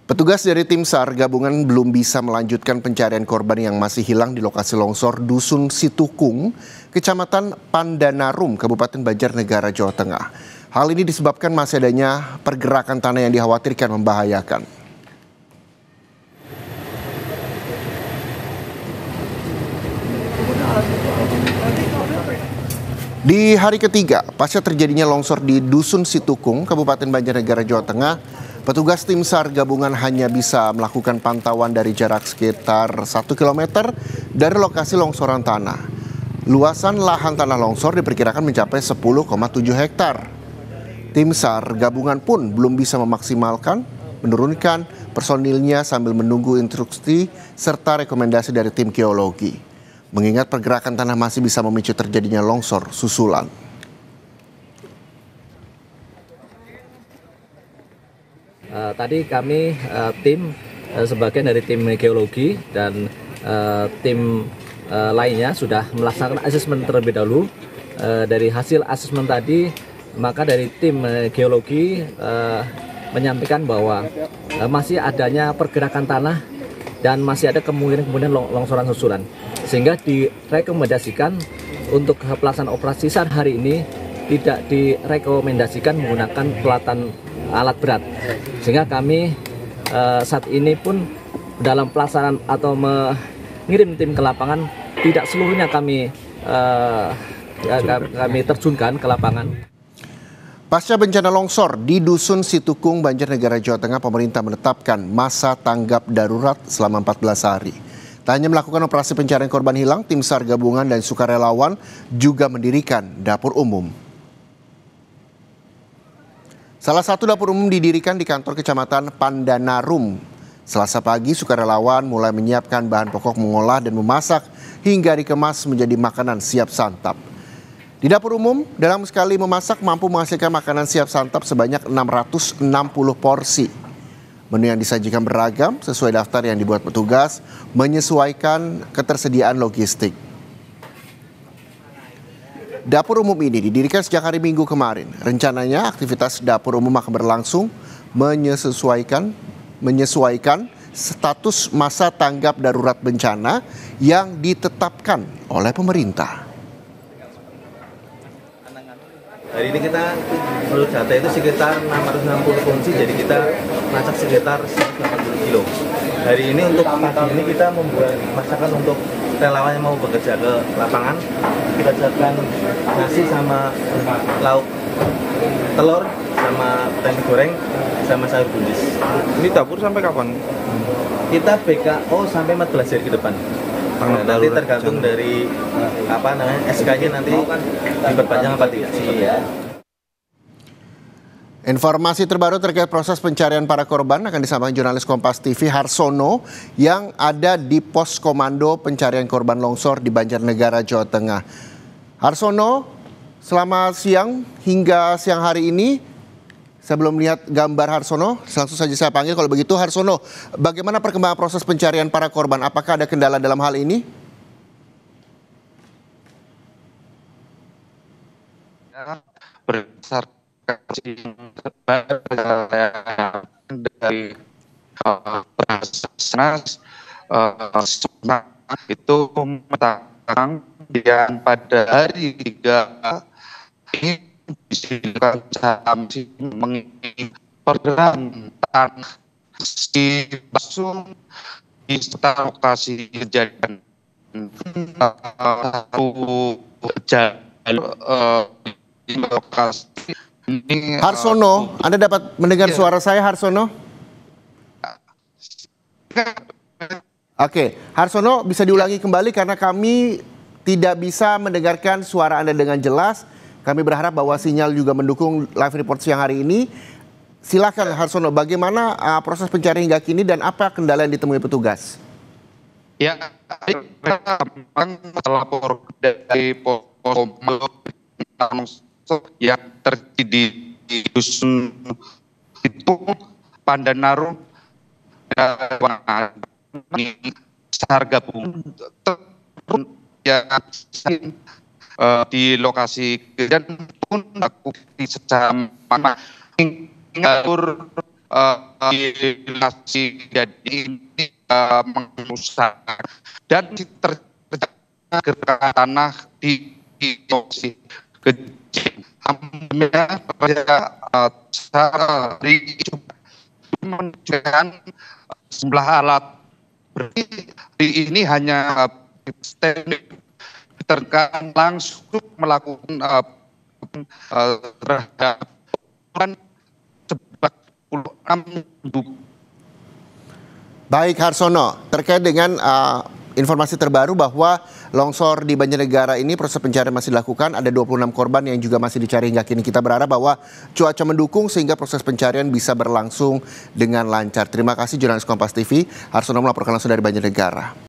Petugas dari tim SAR gabungan belum bisa melanjutkan pencarian korban yang masih hilang di lokasi longsor Dusun Situkung, Kecamatan Pandanarum, Kabupaten Banjarnegara, Jawa Tengah. Hal ini disebabkan masih adanya pergerakan tanah yang dikhawatirkan membahayakan. Di hari ketiga, pasca terjadinya longsor di Dusun Situkung, Kabupaten Banjarnegara, Jawa Tengah, petugas tim SAR gabungan hanya bisa melakukan pantauan dari jarak sekitar 1 km dari lokasi longsoran tanah. Luasan lahan tanah longsor diperkirakan mencapai 10,7 hektar. Tim SAR gabungan pun belum bisa menurunkan personilnya sambil menunggu instruksi serta rekomendasi dari tim geologi. Mengingat pergerakan tanah masih bisa memicu terjadinya longsor susulan. Tadi kami tim sebagian dari tim geologi dan tim lainnya sudah melaksanakan asesmen terlebih dahulu. Dari hasil asesmen tadi, maka dari tim geologi menyampaikan bahwa masih adanya pergerakan tanah dan masih ada kemungkinan longsoran susulan, sehingga direkomendasikan untuk pelaksanaan operasi SAR hari ini tidak direkomendasikan menggunakan pelatan alat berat, sehingga kami saat ini pun dalam pelaksanaan atau mengirim tim ke lapangan tidak seluruhnya kami terjunkan ke lapangan. Pasca bencana longsor di Dusun Situkung, Banjarnegara, Jawa Tengah, pemerintah menetapkan masa tanggap darurat selama 14 hari. Tak hanya melakukan operasi pencarian korban hilang, tim SAR gabungan dan sukarelawan juga mendirikan dapur umum. Salah satu dapur umum didirikan di kantor Kecamatan Pandanarum. Selasa pagi, sukarelawan mulai menyiapkan bahan pokok mengolah dan memasak hingga dikemas menjadi makanan siap santap. Di dapur umum, dalam sekali memasak mampu menghasilkan makanan siap santap sebanyak 660 porsi. Menu yang disajikan beragam sesuai daftar yang dibuat petugas, menyesuaikan ketersediaan logistik. Dapur umum ini didirikan sejak hari Minggu kemarin. Rencananya aktivitas dapur umum akan berlangsung menyesuaikan status masa tanggap darurat bencana yang ditetapkan oleh pemerintah. Hari ini kita menurut data itu sekitar 660 fungsi, jadi kita masak sekitar 180 kilo. Hari ini untuk pagi ini kita membuat masakan untuk relawan yang mau bekerja ke lapangan. Kita siapkan nasi sama lauk telur, sama tempe goreng, sama sayur buncis. Ini dapur sampai kapan? Kita BKO sampai 14 hari ke depan. Nanti tergantung dari SK-nya nanti diperpanjang apa tidak sih. Informasi terbaru terkait proses pencarian para korban akan disampaikan jurnalis Kompas TV Harsono yang ada di pos komando pencarian korban longsor di Banjarnegara, Jawa Tengah. Harsono, selamat siang hingga siang hari ini. Saya belum lihat gambar Harsono, langsung saja saya panggil. Kalau begitu Harsono, bagaimana perkembangan proses pencarian para korban? Apakah ada kendala dalam hal ini? Berdasarkan dari Basarnas itu mengatakan yang pada hari 3 ini menginginkan pergerakan tanah si langsung di sekitar lokasi kejadian lokasi ini. Harsono, Anda dapat mendengar suara saya, Harsono? Oke, Harsono bisa diulangi kembali karena kami tidak bisa mendengarkan suara Anda dengan jelas. Kami berharap bahwa sinyal juga mendukung live report siang hari ini. Silakan Harsono, bagaimana proses pencarian hingga kini dan apa kendala yang ditemui petugas? Ya, memang lapor dari yang terjadi di Dusun itu Pandanarum SAR gabungan ya di lokasi kejadian pun aku secara mengatur dilasi jadi ini merusak dan terjadi gerakan tanah di lokasi kecil. Alhamdulillah dari menunjukkan jumlah alat ini hanya terkait langsung melakukan terhadap sebanyak 46.000. Baik Harsono, terkait dengan informasi terbaru bahwa longsor di Banjarnegara ini proses pencarian masih dilakukan, ada 26 korban yang juga masih dicari hingga kini. Kita berharap bahwa cuaca mendukung sehingga proses pencarian bisa berlangsung dengan lancar. Terima kasih jurnalis Kompas TV, Harsono melaporkan langsung dari Banjarnegara.